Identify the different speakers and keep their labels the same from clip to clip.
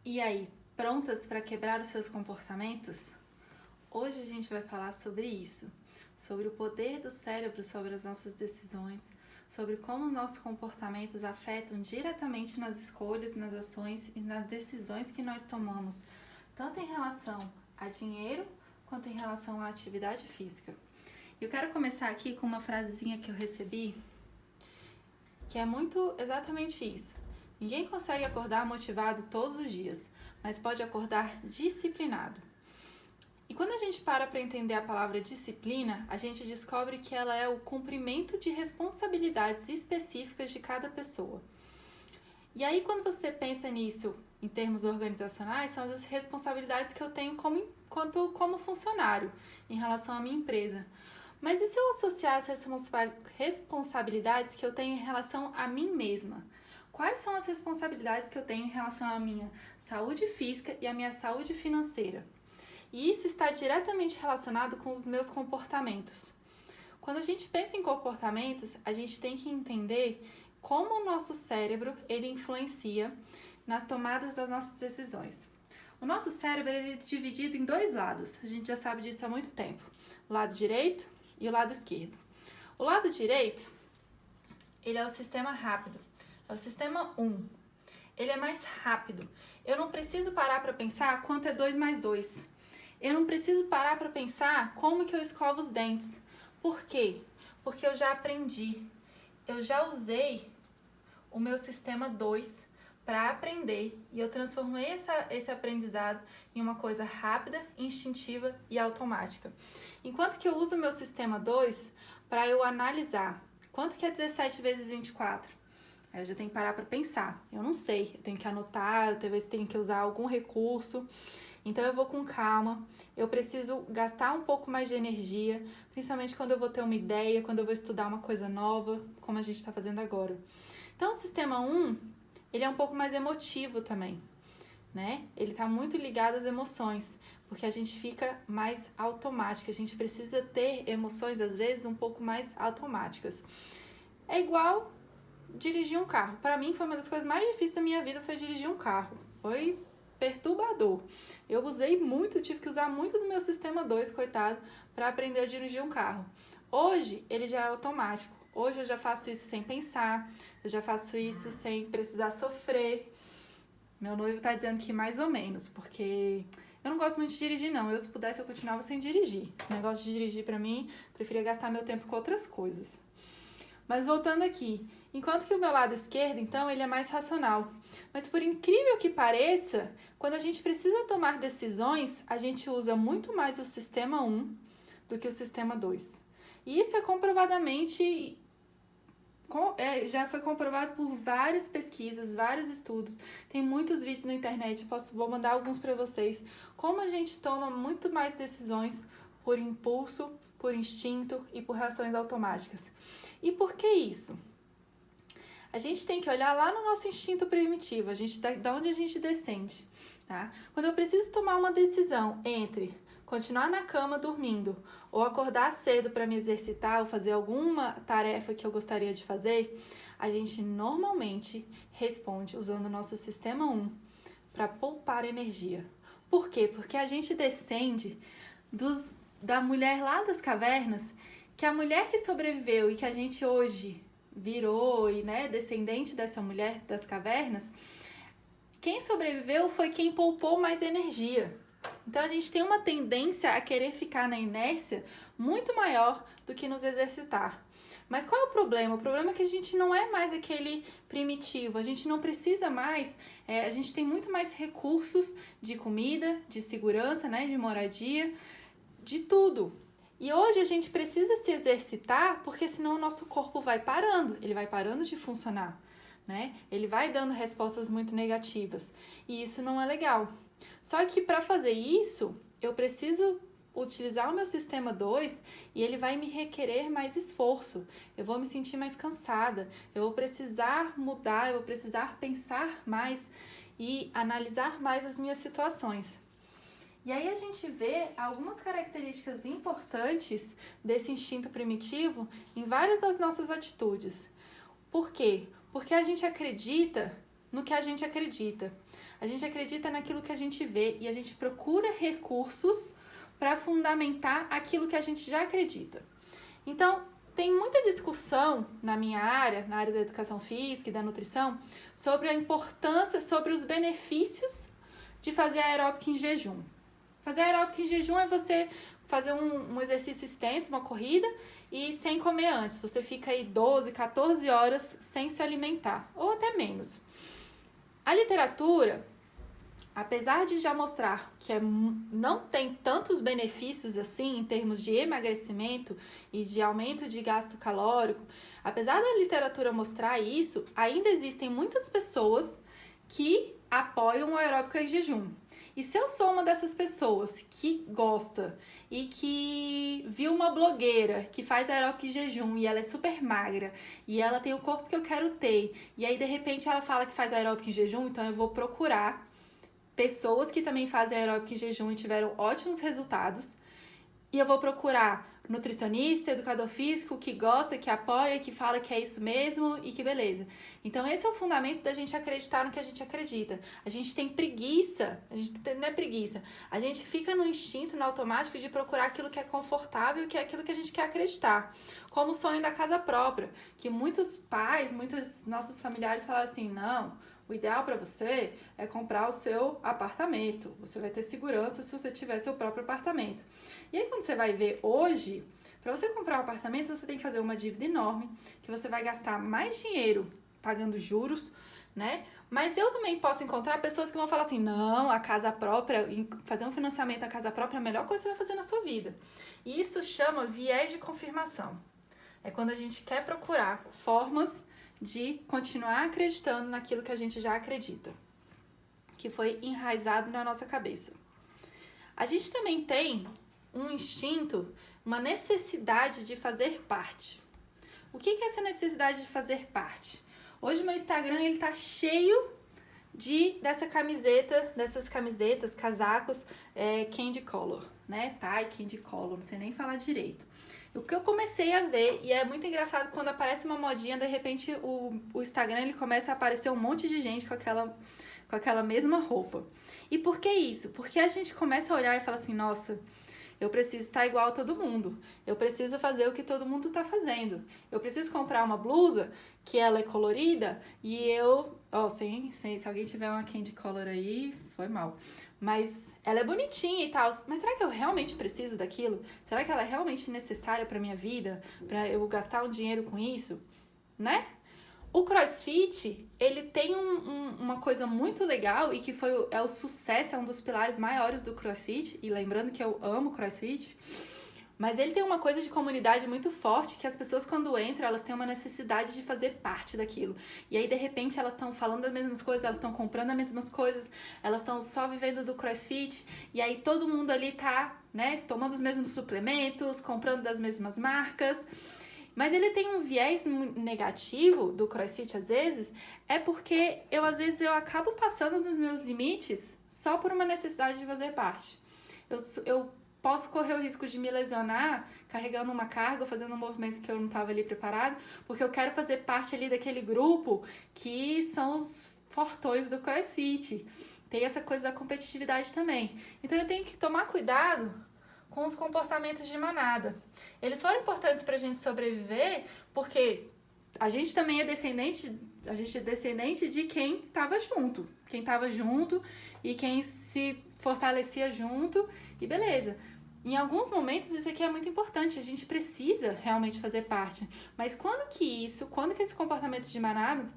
Speaker 1: E aí, prontas para quebrar os seus comportamentos? Hoje a gente vai falar sobre isso, sobre o poder do cérebro sobre as nossas decisões, sobre como nossos comportamentos afetam diretamente nas escolhas, nas ações e nas decisões que nós tomamos, tanto em relação a dinheiro quanto em relação à atividade física. Eu quero começar aqui com uma frasezinha que eu recebi, que é muito exatamente isso. Ninguém consegue acordar motivado todos os dias, mas pode acordar disciplinado. E quando a gente para entender a palavra disciplina, a gente descobre que ela é o cumprimento de responsabilidades específicas de cada pessoa. E aí, quando você pensa nisso em termos organizacionais, são as responsabilidades que eu tenho como funcionário em relação à minha empresa. Mas e se eu associar as responsabilidades que eu tenho em relação a mim mesma? Quais são as responsabilidades que eu tenho em relação à minha saúde física e à minha saúde financeira? E isso está diretamente relacionado com os meus comportamentos. Quando a gente pensa em comportamentos, a gente tem que entender como o nosso cérebro ele influencia nas tomadas das nossas decisões. O nosso cérebro ele é dividido em dois lados, a gente já sabe disso há muito tempo, o lado direito e o lado esquerdo. O lado direito, ele é o sistema rápido, é o sistema 1. Ele é mais rápido. Eu não preciso parar para pensar quanto é 2 mais 2. Eu não preciso parar para pensar como que eu escovo os dentes. Por quê? Porque eu já aprendi. Eu já usei o meu sistema 2 para aprender e eu transformei esse aprendizado em uma coisa rápida, instintiva e automática. Enquanto que eu uso o meu sistema 2 para eu analisar quanto que é 17 vezes 24. Aí eu já tenho que parar para pensar. Eu não sei, eu tenho que anotar, eu talvez tenha que usar algum recurso. Então eu vou com calma, eu preciso gastar um pouco mais de energia, principalmente quando eu vou ter uma ideia, quando eu vou estudar uma coisa nova, como a gente está fazendo agora. Então o sistema 1, ele é um pouco mais emotivo também, né? Ele está muito ligado às emoções, porque a gente fica mais automática, a gente precisa ter emoções às vezes um pouco mais automáticas. É igual dirigir um carro. Para mim foi uma das coisas mais difíceis da minha vida, foi dirigir um carro. Foi perturbador. Eu usei muito, tive que usar muito do meu sistema 2, coitado, para aprender a dirigir um carro. Hoje, ele já é automático. Hoje eu já faço isso sem pensar, eu já faço isso sem precisar sofrer. Meu noivo tá dizendo que mais ou menos, porque eu não gosto muito de dirigir, não. Eu, se pudesse, eu continuava sem dirigir. Esse negócio de dirigir, pra mim, preferia gastar meu tempo com outras coisas. Mas voltando aqui, enquanto que o meu lado esquerdo, então, ele é mais racional. Mas por incrível que pareça, quando a gente precisa tomar decisões, a gente usa muito mais o sistema 1 do que o sistema 2. E isso é comprovadamente, já foi comprovado por várias pesquisas, vários estudos. Tem muitos vídeos na internet, vou mandar alguns para vocês. Como a gente toma muito mais decisões por impulso, por instinto e por reações automáticas. E por que isso? A gente tem que olhar lá no nosso instinto primitivo, da onde a gente descende, tá? Quando eu preciso tomar uma decisão entre continuar na cama dormindo ou acordar cedo para me exercitar ou fazer alguma tarefa que eu gostaria de fazer, a gente normalmente responde usando o nosso sistema 1 para poupar energia. Por quê? Porque a gente descende da mulher lá das cavernas, que a mulher que sobreviveu e que a gente hoje virou e, né, descendente dessa mulher das cavernas, quem sobreviveu foi quem poupou mais energia. Então a gente tem uma tendência a querer ficar na inércia muito maior do que nos exercitar. Mas qual é o problema? O problema é que a gente não é mais aquele primitivo, a gente não precisa mais, a gente tem muito mais recursos de comida, de segurança, né, de moradia, de tudo. E hoje a gente precisa se exercitar porque senão o nosso corpo vai parando, ele vai parando de funcionar, né? Ele vai dando respostas muito negativas e isso não é legal. Só que para fazer isso, eu preciso utilizar o meu sistema 2 e ele vai me requerer mais esforço. Eu vou me sentir mais cansada, eu vou precisar mudar, eu vou precisar pensar mais e analisar mais as minhas situações. E aí a gente vê algumas características importantes desse instinto primitivo em várias das nossas atitudes. Por quê? Porque a gente acredita no que a gente acredita. A gente acredita naquilo que a gente vê e a gente procura recursos para fundamentar aquilo que a gente já acredita. Então, tem muita discussão na minha área, na área da educação física e da nutrição, sobre a importância, sobre os benefícios de fazer aeróbica em jejum. Fazer aeróbica em jejum é você fazer um exercício extenso, uma corrida, e sem comer antes. Você fica aí 12, 14 horas sem se alimentar, ou até menos. A literatura, apesar de já mostrar que não tem tantos benefícios assim em termos de emagrecimento e de aumento de gasto calórico, apesar da literatura mostrar isso, ainda existem muitas pessoas que apoiam o aeróbica em jejum. E se eu sou uma dessas pessoas que gosta e que viu uma blogueira que faz aeróbica em jejum e ela é super magra e ela tem o corpo que eu quero ter, e aí de repente ela fala que faz aeróbica em jejum, então eu vou procurar pessoas que também fazem aeróbica em jejum e tiveram ótimos resultados, e eu vou procurar nutricionista, educador físico que gosta, que apoia, que fala que é isso mesmo e que beleza. Então esse é o fundamento da gente acreditar no que a gente acredita. A gente tem preguiça, não é preguiça, a gente fica no instinto, no automático de procurar aquilo que é confortável, que é aquilo que a gente quer acreditar. Como o sonho da casa própria, que muitos pais, muitos nossos familiares falaram assim, não, o ideal para você é comprar o seu apartamento. Você vai ter segurança se você tiver seu próprio apartamento. E aí, quando você vai ver hoje, para você comprar um apartamento, você tem que fazer uma dívida enorme, que você vai gastar mais dinheiro pagando juros, né? Mas eu também posso encontrar pessoas que vão falar assim, não, a casa própria, fazer um financiamento da casa própria é a melhor coisa que você vai fazer na sua vida. E isso chama viés de confirmação. É quando a gente quer procurar formas de continuar acreditando naquilo que a gente já acredita, que foi enraizado na nossa cabeça. A gente também tem um instinto, uma necessidade de fazer parte. O que é essa necessidade de fazer parte? Hoje o meu Instagram ele tá cheio dessas camisetas, casacos candy color, né? Tie candy color, não sei nem falar direito. O que eu comecei a ver, e é muito engraçado quando aparece uma modinha, de repente o Instagram ele começa a aparecer um monte de gente com aquela mesma roupa. E por que isso? Porque a gente começa a olhar e fala assim, nossa, eu preciso estar igual a todo mundo. Eu preciso fazer o que todo mundo está fazendo. Eu preciso comprar uma blusa que ela é colorida e eu... se alguém tiver uma candy color aí, foi mal. Mas ela é bonitinha e tal. Mas será que eu realmente preciso daquilo? Será que ela é realmente necessária para minha vida? Para eu gastar um dinheiro com isso? Né? O CrossFit, ele tem uma coisa muito legal e que é o sucesso, é um dos pilares maiores do CrossFit, e lembrando que eu amo CrossFit, mas ele tem uma coisa de comunidade muito forte, que as pessoas quando entram, elas têm uma necessidade de fazer parte daquilo. E aí, de repente, elas estão falando as mesmas coisas, elas estão comprando as mesmas coisas, elas estão só vivendo do CrossFit, e aí todo mundo ali tá, né, tomando os mesmos suplementos, comprando das mesmas marcas. Mas ele tem um viés negativo do CrossFit, às vezes, é porque às vezes eu acabo passando dos meus limites só por uma necessidade de fazer parte. Eu posso correr o risco de me lesionar carregando uma carga ou fazendo um movimento que eu não estava ali preparado, porque eu quero fazer parte ali daquele grupo que são os fortões do CrossFit. Tem essa coisa da competitividade também. Então eu tenho que tomar cuidado com os comportamentos de manada. Eles foram importantes para a gente sobreviver porque a gente também é descendente de quem estava junto. Quem estava junto e quem se fortalecia junto e beleza. Em alguns momentos isso aqui é muito importante, a gente precisa realmente fazer parte. Mas quando que esse comportamento de manada,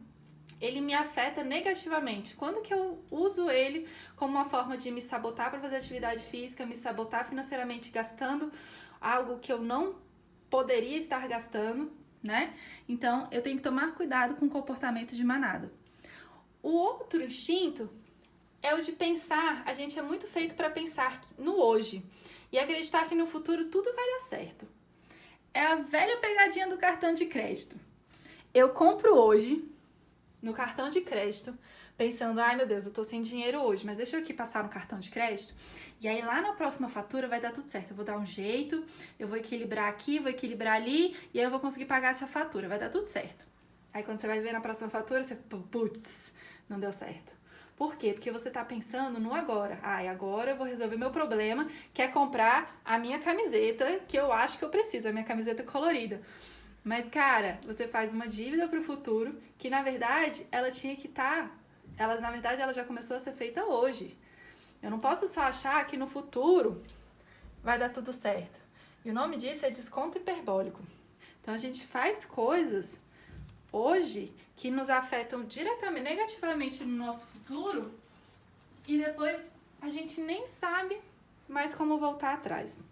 Speaker 1: ele me afeta negativamente? Quando que eu uso ele como uma forma de me sabotar para fazer atividade física, me sabotar financeiramente gastando algo que eu não poderia estar gastando, né? Então, eu tenho que tomar cuidado com o comportamento de manada. O outro instinto é o de pensar. A gente é muito feito para pensar no hoje e acreditar que no futuro tudo vai dar certo. É a velha pegadinha do cartão de crédito. Eu compro hoje no cartão de crédito, pensando, ai meu Deus, eu tô sem dinheiro hoje, mas deixa eu aqui passar no cartão de crédito, e aí lá na próxima fatura vai dar tudo certo, eu vou dar um jeito, eu vou equilibrar aqui, vou equilibrar ali, e aí eu vou conseguir pagar essa fatura, vai dar tudo certo. Aí quando você vai ver na próxima fatura, você, putz, não deu certo. Por quê? Porque você tá pensando no agora. E agora eu vou resolver meu problema, que é comprar a minha camiseta, que eu acho que eu preciso, a minha camiseta colorida. Mas, cara, você faz uma dívida pro futuro, que na verdade, ela tinha que estar... na verdade, ela já começou a ser feita hoje. Eu não posso só achar que no futuro vai dar tudo certo. E o nome disso é desconto hiperbólico. Então, a gente faz coisas hoje que nos afetam diretamente, negativamente no nosso futuro e depois a gente nem sabe mais como voltar atrás.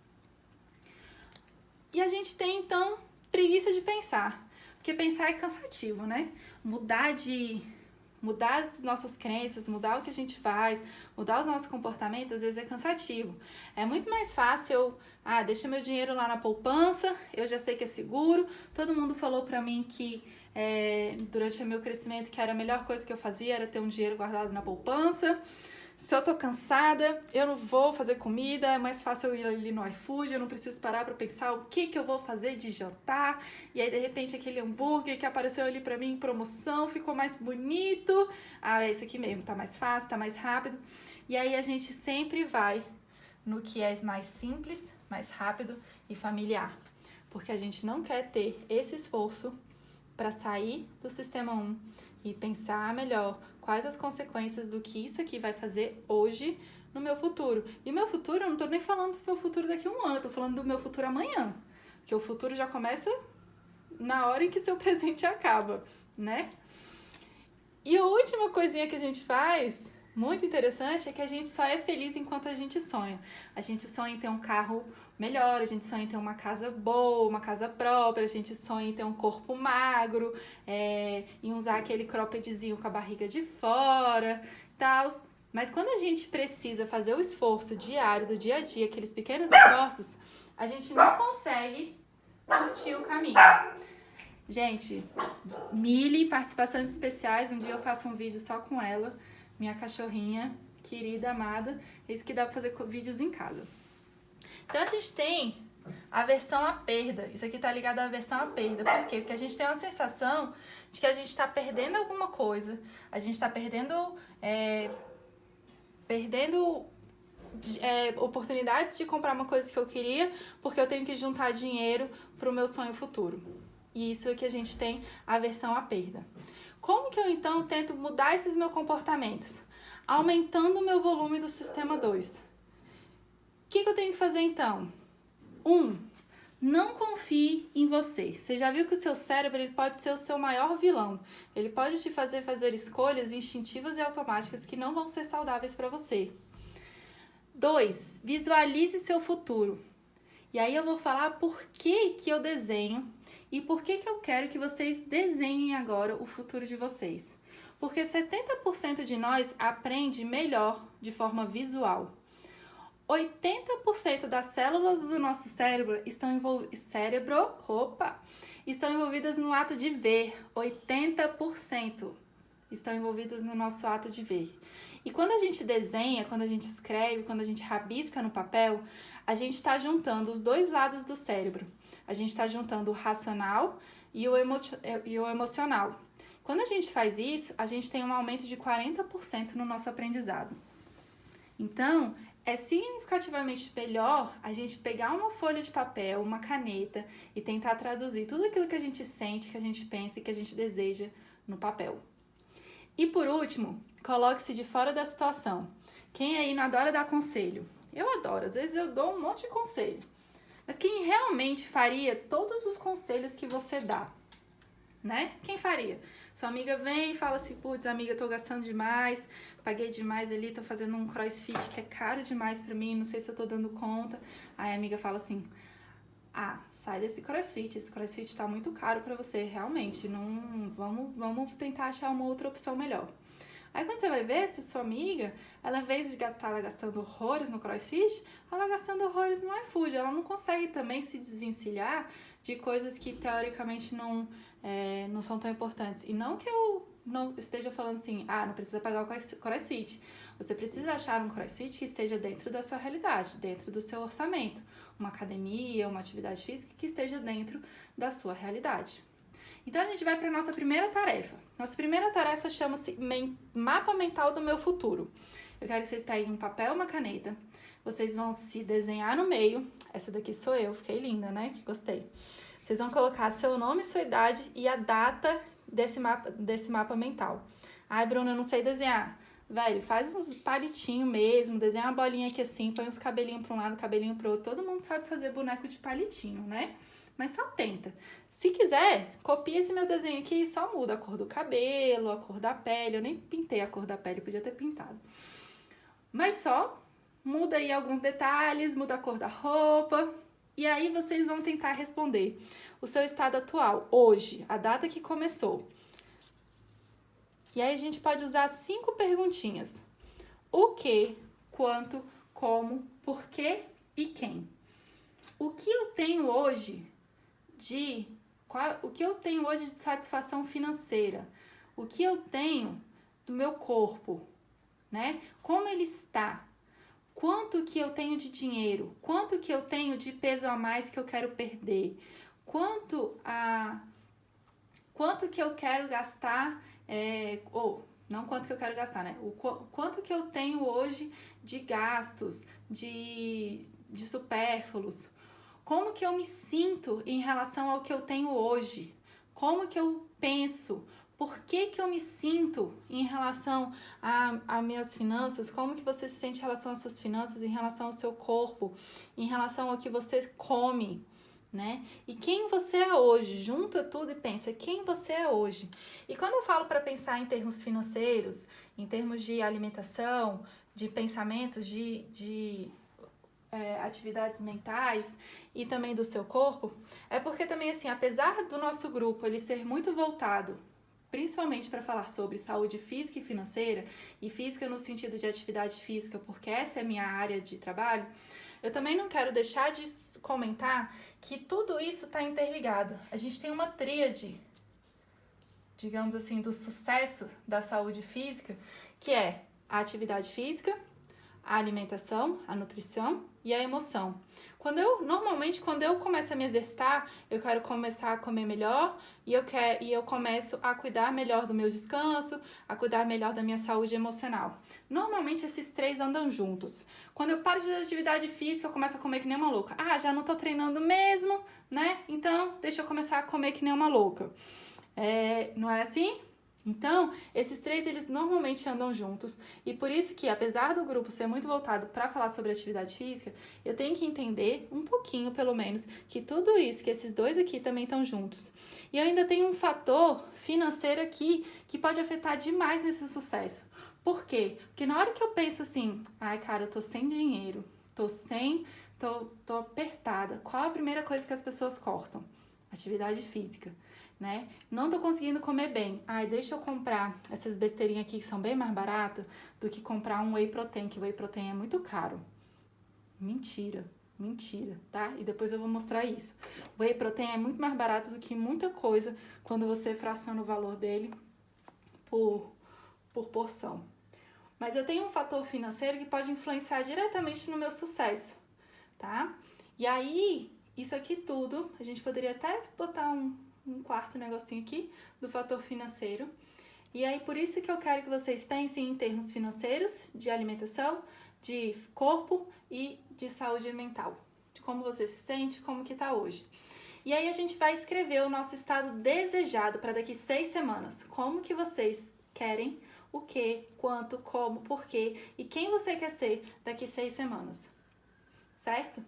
Speaker 1: E a gente tem, então, preguiça de pensar. Porque pensar é cansativo, né? Mudar as nossas crenças, mudar o que a gente faz, mudar os nossos comportamentos, às vezes é cansativo. É muito mais fácil, deixa meu dinheiro lá na poupança, eu já sei que é seguro, todo mundo falou pra mim que durante o meu crescimento que era a melhor coisa que eu fazia era ter um dinheiro guardado na poupança. Se eu tô cansada, eu não vou fazer comida, é mais fácil eu ir ali no iFood, eu não preciso parar pra pensar o que eu vou fazer de jantar. E aí, de repente, aquele hambúrguer que apareceu ali pra mim em promoção ficou mais bonito. É isso aqui mesmo, tá mais fácil, tá mais rápido. E aí, a gente sempre vai no que é mais simples, mais rápido e familiar. Porque a gente não quer ter esse esforço para sair do sistema 1 e pensar melhor quais as consequências do que isso aqui vai fazer hoje no meu futuro. E o meu futuro, eu não tô nem falando do meu futuro daqui a um ano, eu tô falando do meu futuro amanhã. Porque o futuro já começa na hora em que seu presente acaba, né? E a última coisinha que a gente faz, muito interessante, é que a gente só é feliz enquanto a gente sonha. A gente sonha em ter um carro melhor, a gente sonha em ter uma casa boa, uma casa própria, a gente sonha em ter um corpo magro, em usar aquele croppedzinho com a barriga de fora, tal. Mas quando a gente precisa fazer o esforço diário, do dia a dia, aqueles pequenos esforços, a gente não consegue curtir o caminho. Gente, Mili, participações especiais, um dia eu faço um vídeo só com ela, minha cachorrinha querida, amada, é isso que dá pra fazer vídeos em casa. Então a gente tem a aversão à perda, isso aqui tá ligado à aversão à perda, por quê? Porque a gente tem uma sensação de que a gente tá perdendo alguma coisa, a gente tá perdendo oportunidades de comprar uma coisa que eu queria, porque eu tenho que juntar dinheiro pro meu sonho futuro. E isso é que a gente tem aversão à perda. Como que eu, então, tento mudar esses meus comportamentos? Aumentando o meu volume do sistema 2. O que eu tenho que fazer, então? 1. Não confie em você. Você já viu que o seu cérebro ele pode ser o seu maior vilão. Ele pode te fazer escolhas instintivas e automáticas que não vão ser saudáveis para você. 2. Visualize seu futuro. E aí eu vou falar por que eu desenho e por que eu quero que vocês desenhem agora o futuro de vocês. Porque 70% de nós aprende melhor de forma visual. 80% das células do nosso cérebro estão envolvidas no ato de ver. 80% estão envolvidas no nosso ato de ver. E quando a gente desenha, quando a gente escreve, quando a gente rabisca no papel, a gente está juntando os dois lados do cérebro. A gente está juntando o racional e o emocional. Quando a gente faz isso, a gente tem um aumento de 40% no nosso aprendizado. Então, é significativamente melhor a gente pegar uma folha de papel, uma caneta e tentar traduzir tudo aquilo que a gente sente, que a gente pensa e que a gente deseja no papel. E por último, coloque-se de fora da situação. Quem aí não adora dar conselho? Eu adoro, às vezes eu dou um monte de conselho. Mas quem realmente faria todos os conselhos que você dá? Né? Quem faria? Sua amiga vem e fala assim, putz, amiga, tô gastando demais, paguei demais ali, tô fazendo um crossfit que é caro demais pra mim, não sei se eu tô dando conta. Aí a amiga fala assim, sai desse crossfit, esse crossfit tá muito caro pra você, realmente, não, vamos tentar achar uma outra opção melhor. Aí quando você vai ver, se sua amiga, ela ao invés de ela gastando horrores no CrossFit, ela gastando horrores no iFood. Ela não consegue também se desvencilhar de coisas que teoricamente não são tão importantes. E não que eu não esteja falando assim, não precisa pagar o CrossFit. Você precisa achar um CrossFit que esteja dentro da sua realidade, dentro do seu orçamento. Uma academia, uma atividade física que esteja dentro da sua realidade. Então a gente vai para a nossa primeira tarefa. Nossa primeira tarefa chama-se Mapa Mental do Meu Futuro. Eu quero que vocês peguem um papel e uma caneta. Vocês vão se desenhar no meio. Essa daqui sou eu, fiquei linda, né? Gostei. Vocês vão colocar seu nome, sua idade e a data desse mapa mental. Ai, Bruna, eu não sei desenhar. Velho, faz uns palitinhos mesmo, desenha uma bolinha aqui assim, põe uns cabelinhos para um lado, cabelinho pro outro. Todo mundo sabe fazer boneco de palitinho, né? Mas só tenta. Se quiser, copia esse meu desenho aqui e só muda a cor do cabelo, a cor da pele. Eu nem pintei a cor da pele, podia ter pintado. Mas só muda aí alguns detalhes, muda a cor da roupa. E aí vocês vão tentar responder o seu estado atual, hoje, a data que começou. E aí a gente pode usar 5 perguntinhas. O que, quanto, como, por quê e quem. O que eu tenho hoje de satisfação financeira? O que eu tenho do meu corpo, né? Como ele está? Quanto que eu tenho de dinheiro? Quanto que eu tenho de peso a mais que eu quero perder? Quanto que eu quero gastar, não quanto que eu quero gastar, né? Quanto que eu tenho hoje de gastos, de supérfluos? Como que eu me sinto em relação ao que eu tenho hoje? Como que eu penso? Por que que eu me sinto em relação às minhas finanças? Como que você se sente em relação às suas finanças, em relação ao seu corpo, em relação ao que você come, né? E quem você é hoje? Junta tudo e pensa quem você é hoje. E quando eu falo para pensar em termos financeiros, em termos de alimentação, de pensamentos, de atividades mentais e também do seu corpo, é porque também, assim, apesar do nosso grupo ele ser muito voltado principalmente para falar sobre saúde física e financeira, e física no sentido de atividade física, porque essa é a minha área de trabalho, eu também não quero deixar de comentar que tudo isso está interligado. A gente tem uma tríade, digamos assim, do sucesso da saúde física, que é a atividade física, a alimentação, a nutrição e a emoção. Normalmente, quando eu começo a me exercitar, eu quero começar a comer melhor e eu começo a cuidar melhor do meu descanso, a cuidar melhor da minha saúde emocional. Normalmente, esses 3 andam juntos. Quando eu paro de fazer atividade física, eu começo a comer que nem uma louca. Ah, já não tô treinando mesmo, né? Então, deixa eu começar a comer que nem uma louca. Não é assim? Então, esses 3, eles normalmente andam juntos, e por isso que, apesar do grupo ser muito voltado para falar sobre atividade física, eu tenho que entender, um pouquinho pelo menos, que tudo isso, que esses 2 aqui também estão juntos. E eu ainda tenho um fator financeiro aqui que pode afetar demais nesse sucesso. Por quê? Porque na hora que eu penso assim, ai cara, eu tô sem dinheiro, tô apertada, qual a primeira coisa que as pessoas cortam? Atividade física. Né? Não tô conseguindo comer bem. Ai, deixa eu comprar essas besteirinhas aqui que são bem mais baratas do que comprar um whey protein, que whey protein é muito caro. Mentira, tá? E depois eu vou mostrar isso. O whey protein é muito mais barato do que muita coisa quando você fraciona o valor dele por porção. Mas eu tenho um fator financeiro que pode influenciar diretamente no meu sucesso, tá? E aí, isso aqui tudo, a gente poderia até botar um quarto negocinho aqui do fator financeiro. E aí, por isso que eu quero que vocês pensem em termos financeiros, de alimentação, de corpo e de saúde mental. De como você se sente, como que tá hoje. E aí a gente vai escrever o nosso estado desejado para daqui 6 semanas. Como que vocês querem, o que, quanto, como, por quê e quem você quer ser daqui 6 semanas. Certo?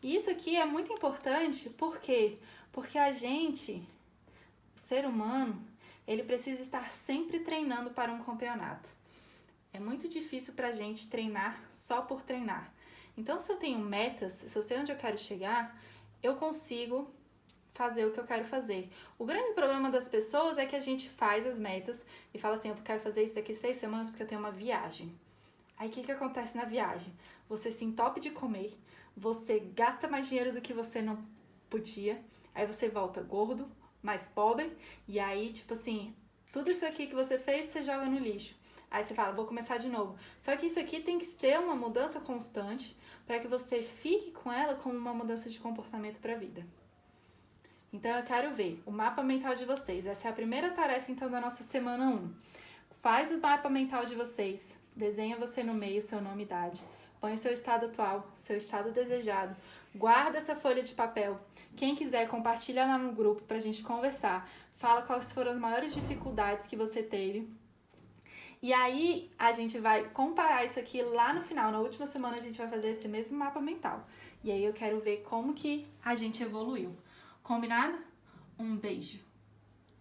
Speaker 1: E isso aqui é muito importante, por quê? Porque a gente, o ser humano, ele precisa estar sempre treinando para um campeonato. É muito difícil pra gente treinar só por treinar. Então, se eu tenho metas, se eu sei onde eu quero chegar, eu consigo fazer o que eu quero fazer. O grande problema das pessoas é que a gente faz as metas e fala assim, eu quero fazer isso daqui 6 semanas porque eu tenho uma viagem. Aí, o que acontece na viagem? Você se entope de comer, você gasta mais dinheiro do que você não podia, aí você volta gordo, mais pobre, e aí, tipo assim, tudo isso aqui que você fez, você joga no lixo. Aí você fala, vou começar de novo. Só que isso aqui tem que ser uma mudança constante para que você fique com ela como uma mudança de comportamento para a vida. Então eu quero ver o mapa mental de vocês. Essa é a primeira tarefa então da nossa semana 1. Faz o mapa mental de vocês. Desenha você no meio, seu nome e idade. Põe o seu estado atual, seu estado desejado. Guarda essa folha de papel. Quem quiser, compartilha lá no grupo pra gente conversar. Fala quais foram as maiores dificuldades que você teve. E aí a gente vai comparar isso aqui lá no final. Na última semana a gente vai fazer esse mesmo mapa mental. E aí eu quero ver como que a gente evoluiu. Combinado? Um beijo!